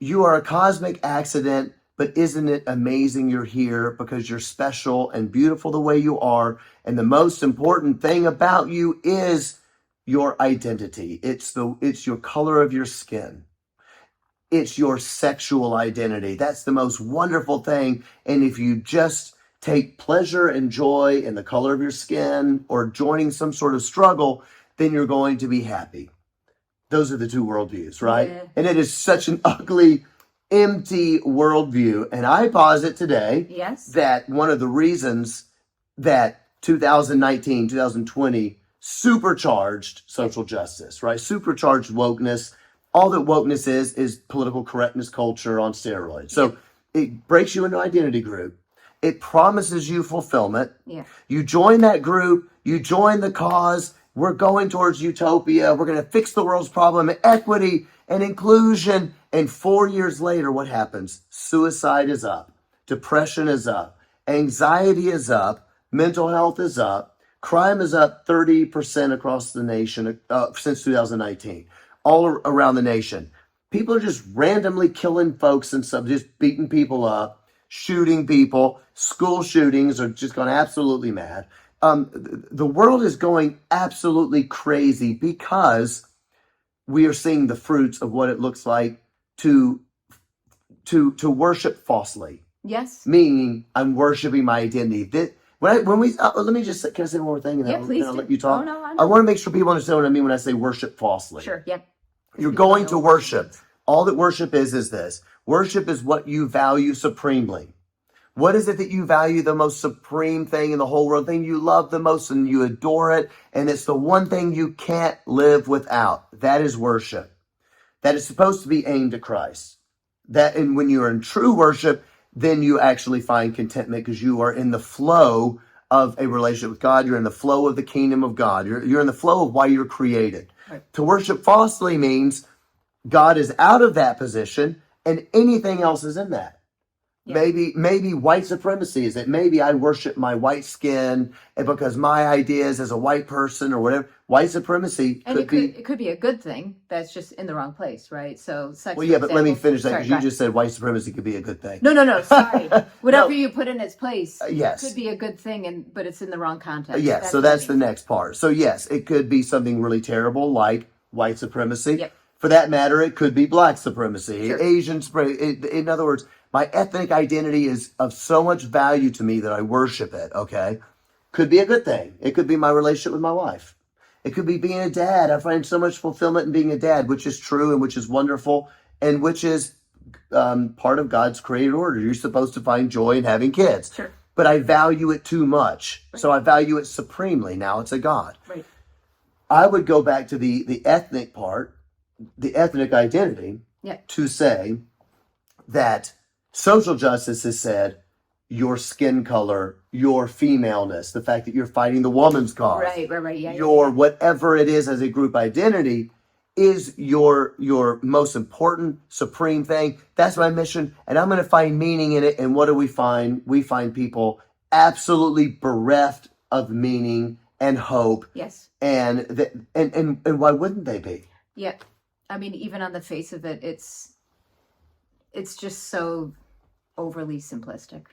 You are a cosmic accident, but isn't it amazing you're here because you're special and beautiful the way you are? And the most important thing about you is your identity. It's your color of your skin. It's your sexual identity. That's the most wonderful thing. And if you just take pleasure and joy in the color of your skin or joining some sort of struggle, then you're going to be happy. Those are the two worldviews, right? Yeah. And it is such an ugly, empty worldview. And I posit today Yes. that one of the reasons that 2019, 2020 supercharged social justice, right? Supercharged wokeness. All that wokeness is political correctness culture on steroids. So it breaks you into an identity group. It promises you fulfillment. Yeah. You join that group. You join the cause. We're going towards utopia. We're going to fix the world's problem, equity and inclusion. And 4 years later, what happens? Suicide is up. Depression is up. Anxiety is up. Mental health is up. Crime is up 30% across the nation since 2019. All around the nation. People are just randomly killing folks and stuff, just beating people up, shooting people. School shootings are just gone absolutely mad. The world is going absolutely crazy because we are seeing the fruits of what it looks like to worship falsely. Yes. Meaning, I'm worshiping my identity. Let me just say, can I say one more thing? And Yeah, then please I'll do. let you talk. Oh, no, I want to make sure people understand what I mean when I say worship falsely. Sure, yep. You're People going don't to know what worship. it is. All that worship is this. Worship is what you value supremely. What is it that you value the most supreme thing in the whole world, thing you love the most and you adore it, and it's the one thing you can't live without? That is worship. That is supposed to be aimed at Christ. And when you are in true worship, then you actually find contentment because you are in the flow of a relationship with God. You're in the flow of the kingdom of God. You're in the flow of why you're created. Right. To worship falsely means God is out of that position and anything else is in that. Yeah. Maybe white supremacy is that maybe I worship my white skin and because my ideas as a white person or whatever. White supremacy And could be. it could be a good thing that's just in the wrong place, right? So sex. Well, for yeah, but let me example- finish that Sorry, because go you ahead. just said white supremacy could be a good thing. No, sorry. Whatever No. you put in its place, Yes. could be a good thing, but it's in the wrong context. Yes, so that's the next part. So yes, it could be something really terrible like white supremacy. Yep. For that matter, it could be black supremacy, Sure. Asian supremacy. In other words, my ethnic identity is of so much value to me that I worship it, okay? Could be a good thing. It could be my relationship with my wife. It could be being a dad. I find so much fulfillment in being a dad, which is true and which is wonderful and which is part of God's created order. You're supposed to find joy in having kids. Sure. But I value it too much. So I value it supremely. Now it's a God. Right. I would go back to the ethnic part, the ethnic identity, Yeah. to say that social justice has said your skin color, your femaleness, the fact that you're fighting the woman's cause, Right. Yeah. your whatever it is as a group identity is your most important, supreme thing. That's my mission, and I'm going to find meaning in it. And what do we find? We find people absolutely bereft of meaning and hope. Yes. And why wouldn't they be? Yeah. I mean, even on the face of it, it's just so overly simplistic.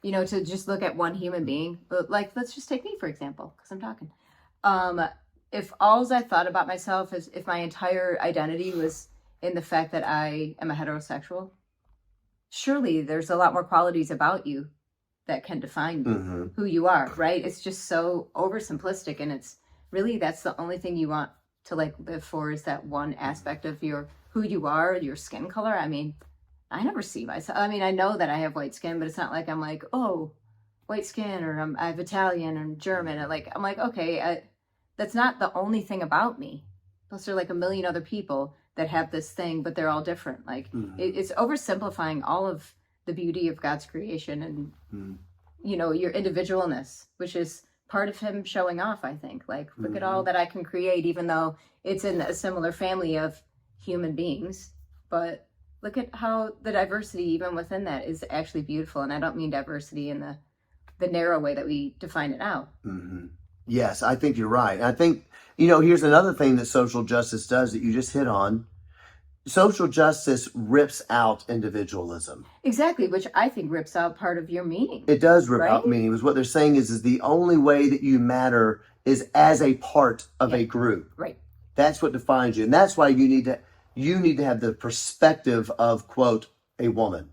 You know, to just look at one human being, like let's just take me for example, because I'm talking. If all I thought about myself is if my entire identity was in the fact that I am a heterosexual, surely there's a lot more qualities about you that can define who you are, right? It's just so oversimplistic, and it's really that's the only thing you want to like live for is that one aspect of who you are, your skin color. I mean, I never see myself. I mean, I know that I have white skin, but it's not like I'm like, oh, white skin, or I have Italian or German. And like, I'm like, okay, that's not the only thing about me. Plus, there are like a million other people that have this thing, but they're all different. Like, it's oversimplifying all of the beauty of God's creation and, you know, your individualness, which is part of him showing off, I think. Like, look at all that I can create, even though it's in a similar family of human beings. But look at how the diversity, even within that, is actually beautiful. And I don't mean diversity in the narrow way that we define it now. Yes, I think you're right. I think, you know, here's another thing that social justice does that you just hit on. Social justice rips out individualism. Exactly, which I think rips out part of your meaning. It does rip right? out meaning. Because what they're saying is the only way that you matter is as a part of a group. Right. That's what defines you. And that's why you need to have the perspective of, quote, a woman.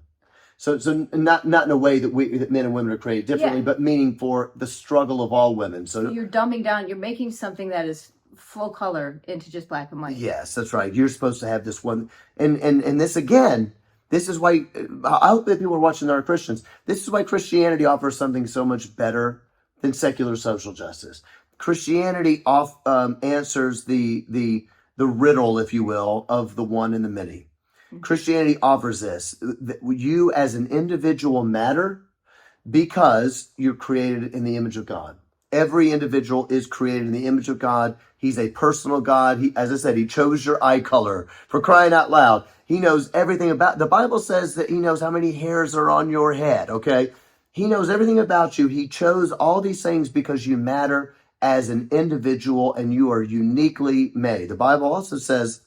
So not in a way that men and women are created differently, but meaning for the struggle of all women. So you're dumbing down, you're making something that is full color into just black and white. Yes, that's right. You're supposed to have this one. And this again, this is why, I hope that people are watching that are Christians. This is why Christianity offers something so much better than secular social justice. Christianity answers the riddle, if you will, of the one and the many. Christianity offers this, that you as an individual matter because you're created in the image of God. Every individual is created in the image of God. He's a personal God. As I said, he chose your eye color, for crying out loud. He knows everything about, the Bible says that he knows how many hairs are on your head, okay? He knows everything about you. He chose all these things because you matter as an individual and you are uniquely made. The Bible also says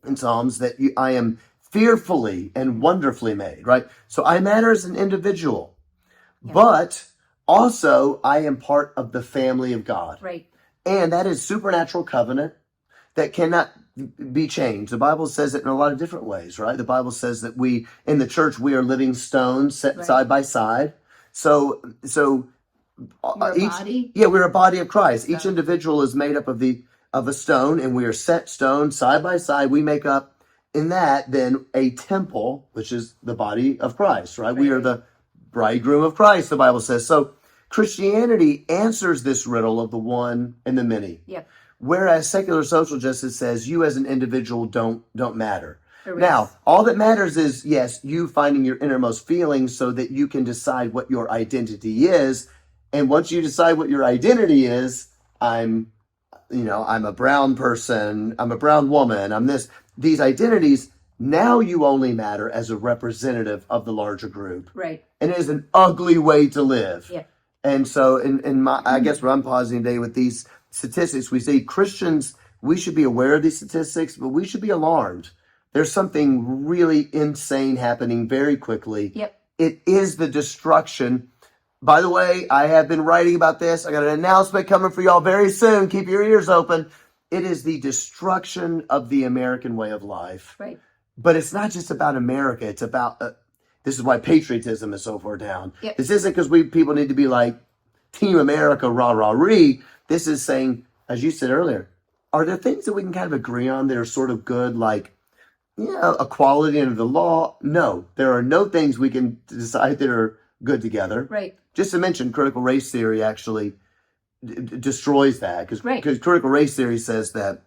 in Psalms that I am fearfully and wonderfully made, right? So I matter as an individual, but also I am part of the family of God. Right. And that is supernatural covenant that cannot be changed. The Bible says it in a lot of different ways, right? The Bible says that we, in the church, we are living stones set side by side. So We're a body? Yeah, we're a body of Christ. Each individual is made up of a stone, and we are set stone side by side. We make up in that, then a temple, which is the body of Christ, right? We are the bridegroom of Christ, the Bible says. So Christianity answers this riddle of the one and the many. Yep. Whereas secular social justice says you as an individual don't matter. Erase. Now, all that matters is, yes, you finding your innermost feelings so that you can decide what your identity is. And once you decide what your identity is, I'm a brown person, I'm a brown woman, I'm this. These identities, now you only matter as a representative of the larger group. Right. And it is an ugly way to live. Yeah. And so I guess what I'm positing today with these statistics, we see Christians, we should be aware of these statistics, but we should be alarmed. There's something really insane happening very quickly. Yep. It is the destruction. By the way, I have been writing about this. I got an announcement coming for y'all very soon. Keep your ears open. It is the destruction of the American way of life. Right. But it's not just about America. It's about, this is why patriotism is so far down. Yep. This isn't because people need to be like Team America, rah, rah, ree. This is saying, as you said earlier, are there things that we can kind of agree on that are sort of good, like, equality under the law? No, there are no things we can decide that are good together. Right. Just to mention, critical race theory actually destroys that, because critical race theory says that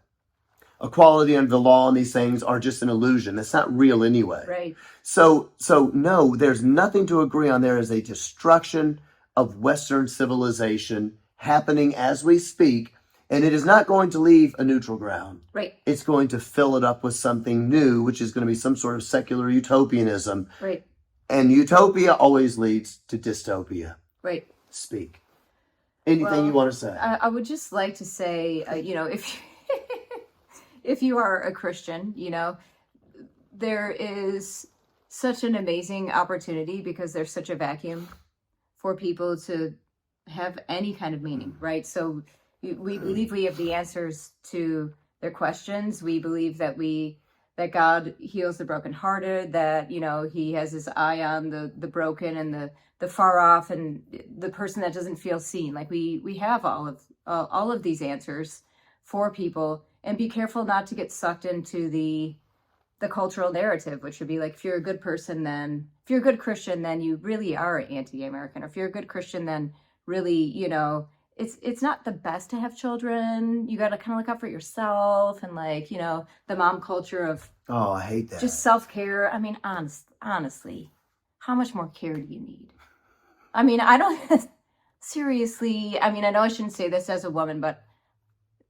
equality under the law and these things are just an illusion. That's not real anyway. Right. So no, there's nothing to agree on. There is a destruction of Western civilization happening as we speak, and it is not going to leave a neutral ground. Right. It's going to fill it up with something new, which is going to be some sort of secular utopianism. Right. And utopia always leads to dystopia. Right. Speak. Anything you want to say? I would just like to say, if if you are a Christian, there is such an amazing opportunity because there's such a vacuum for people to have any kind of meaning, right? So we believe we have the answers to their questions. We believe that God heals the brokenhearted, that, he has his eye on the broken and the far off and the person that doesn't feel seen. Like we have all of these answers for people, and be careful not to get sucked into the cultural narrative, which would be like, if you're a good Christian, then you really are anti-American. Or if you're a good Christian, then really, it's not the best to have children. You got to kind of look out for yourself, and the mom culture of, oh, I hate that. Just self-care. I mean, honestly, how much more care do you need? I mean, I don't seriously. I mean, I know I shouldn't say this as a woman, but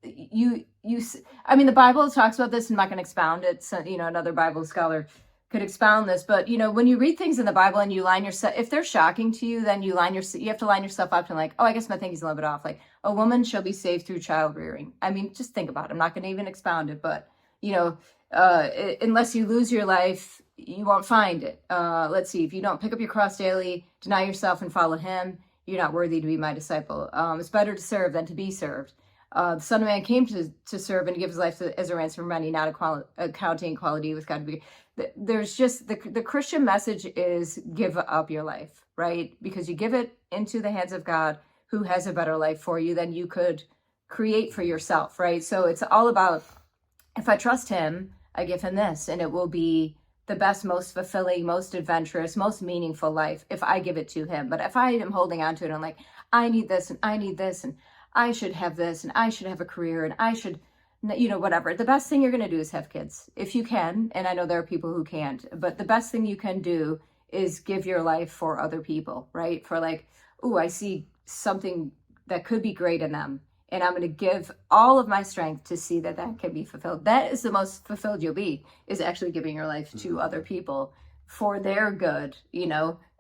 the Bible talks about this. I'm not going to expound it. So, another Bible scholar could expound this, but when you read things in the Bible and you line yourself, if they're shocking to you, then you have to line yourself up to like, oh, I guess my thinking's a little bit off. Like, a woman shall be saved through child rearing. I mean, just think about it. I'm not going to even expound it, but unless you lose your life, you won't find it. Let's see, if you don't pick up your cross daily, deny yourself and follow him, you're not worthy to be my disciple. It's better to serve than to be served. The Son of Man came to serve and to give his life as a ransom for many, not accounting equality with God. There's just the Christian message is give up your life, right? Because you give it into the hands of God, who has a better life for you than you could create for yourself, right? So it's all about, if I trust him, I give him this, and it will be the best, most fulfilling, most adventurous, most meaningful life if I give it to him. But if I am holding on to it, I'm like, I need this, and I need this, and I should have this, and I should have a career, and I should, whatever. The best thing you're going to do is have kids, if you can. And I know there are people who can't, but the best thing you can do is give your life for other people, right? For like, ooh, I see something that could be great in them, and I'm going to give all of my strength to see that can be fulfilled. That is the most fulfilled you'll be, is actually giving your life to other people for their good,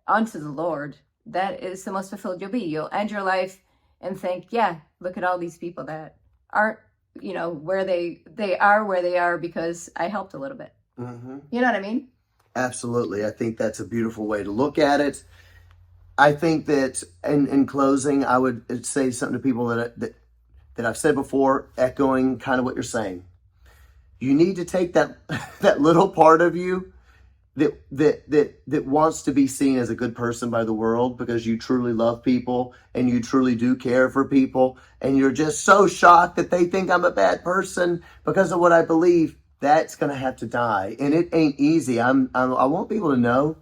unto the Lord. That is the most fulfilled you'll be. You'll end your life and think, yeah, look at all these people that aren't, where they are because I helped a little bit. Mm-hmm. You know what I mean? Absolutely. I think that's a beautiful way to look at it. I think that in closing, I would say something to people that I've said before, echoing kind of what you're saying. You need to take that little part of you that wants to be seen as a good person by the world, because you truly love people and you truly do care for people, and you're just so shocked that they think I'm a bad person because of what I believe. that's going to have to die. And it ain't easy. I want people to know,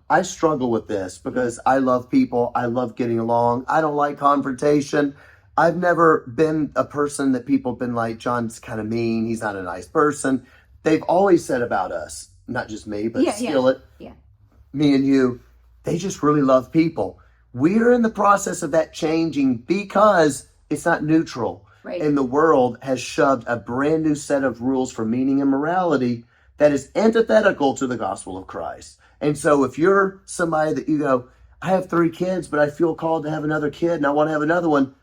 I struggle with this because I love people. I love getting along. I don't like confrontation. I've never been a person that people have been like, John's kind of mean. He's not a nice person. They've always said about us, not just me, but Skillet, me and you, they just really love people. We're in the process of that changing because it's not neutral. Right. And the world has shoved a brand new set of rules for meaning and morality that is antithetical to the gospel of Christ. And so if you're somebody that you go, I have 3 kids, but I feel called to have another kid and I want to have another one,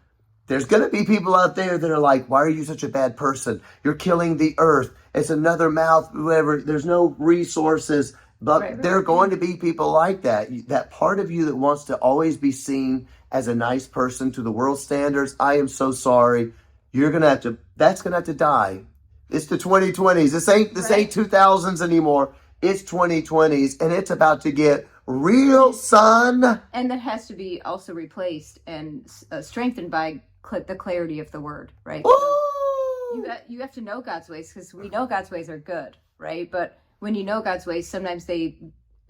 there's going to be people out there that are like, why are you such a bad person? You're killing the earth. It's another mouth, whatever. There's no resources. But there are going to be people like that. That part of you that wants to always be seen as a nice person to the world standards. I am so sorry. You're going to have to, that's going to have to die. It's the 2020s. This ain't 2000s anymore. It's 2020s and it's about to get real, son. And that has to be also replaced and strengthened by the clarity of the word, right? So you have to know God's ways because we know God's ways are good, right? But when you know God's ways, sometimes they,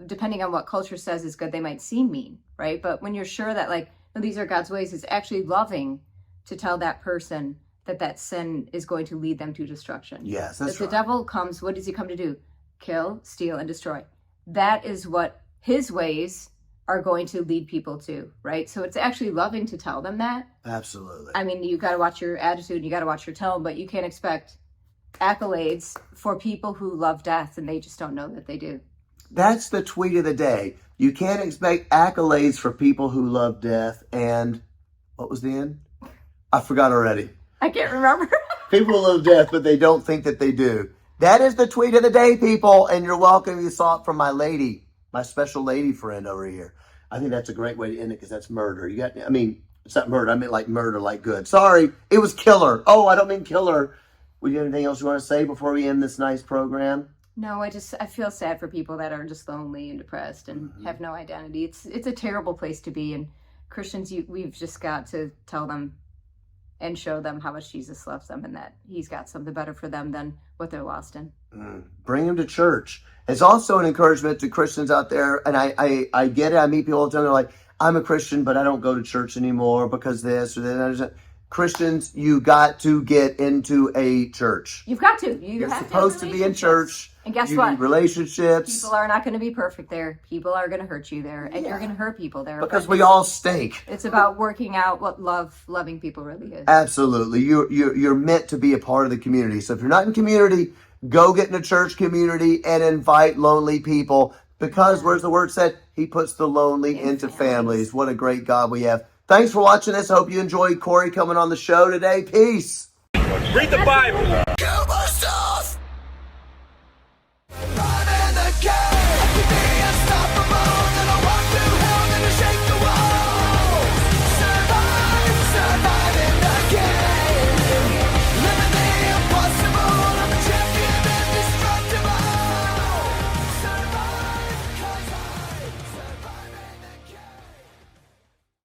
depending on what culture says is good, they might seem mean, right? But when you're sure that like, no, these are God's ways, it's actually loving to tell that person that sin is going to lead them to destruction. Yes, that's right. If the devil comes, what does he come to do? Kill, steal, and destroy. That is what his ways are going to lead people to, right? So it's actually loving to tell them that. Absolutely. I mean, you got to watch your attitude, you got to watch your tone, but you can't expect accolades for people who love death and they just don't know that they do. That's the tweet of the day. You can't expect accolades for people who love death. And what was the end? I forgot already. I can't remember. People love death, but they don't think that they do. That is the tweet of the day, people. And you're welcome. You saw it from my lady, my special lady friend over here. I think that's a great way to end it because that's murder. It's not murder. I meant like murder, like good. Sorry, it was killer. Oh, I don't mean killer. Would you have anything else you want to say before we end this nice program? No, I feel sad for people that are just lonely and depressed and have no identity. It's a terrible place to be. And Christians, we've just got to tell them and show them how much Jesus loves them and that he's got something better for them than what they're lost in. Bring them to church. It's also an encouragement to Christians out there. And I get it. I meet people all the time. They're like, I'm a Christian, but I don't go to church anymore because this or that. Christians, you got to get into a church. You've got to. You're supposed to be in church. And guess you what? Need relationships. People are not going to be perfect there. People are going to hurt you there. And you're going to hurt people there. Because we all stink. It's about working out what loving people really is. Absolutely. You're meant to be a part of the community. So if you're not in community, go get in a church community and invite lonely people. Because where's the word said? He puts the lonely into families. What a great God we have. Thanks for watching this. I hope you enjoyed Korey coming on the show today. Peace. Read the Bible.